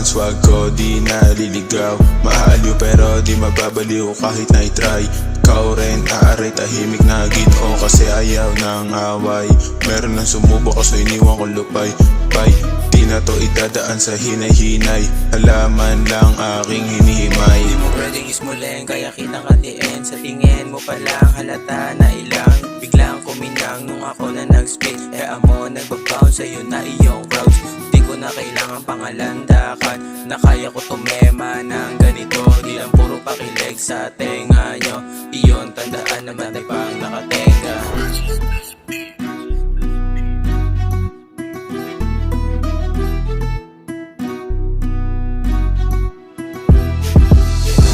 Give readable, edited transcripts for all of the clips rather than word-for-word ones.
Parang swag ko di naliligaw, maaaliw pero di mababaliw kahit na i-try. Ikaw rin aaray tahimik na ginoo kasi ayaw ng away. Meron nang sumubo kaso iniwan ko lupay. Di na to idadaan sa hinay-hinay, halaman lang aking hinihimay. Di mo pwedeng ismuleng kaya kitang katiin. Sa tingin mo palang halata na ilang biglang kuminang nung ako na nag-spit. Kaya mo nagbabounce sa'yo na iyong crowds. Di ko na kailangan pangalandakan na kaya ko tumema ng ganito. Di lang puro pakilig sa tenga nyo, iyon tandaan na matay pang nakatenga.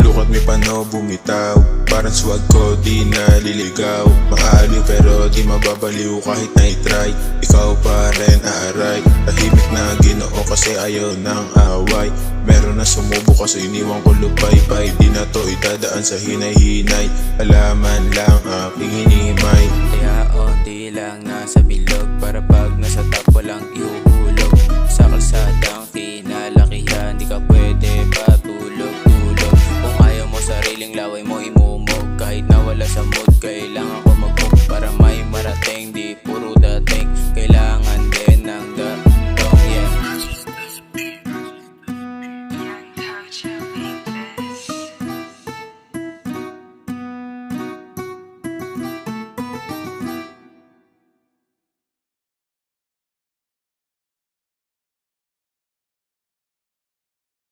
Lukat may pano bumitaw, parang swag ko di naliligaw. Maaliw pero di mababaliw kahit na i-try. Ikaw pa rin aaray, tahimik na ginoo kasi ayaw ng away. Meron na sumubo kasi iniwan ko lupay. Di na to idadaan sa hinay-hinay, halaman lang aking hinihimay. Kaya onti lang nasa bilog para pag nasa top walang ihuhulog. Sa kalsadang kinalakihan di ka pwede patulog. Kung ayaw mo sariling laway mo imumog, kahit nawala sa mood kailangan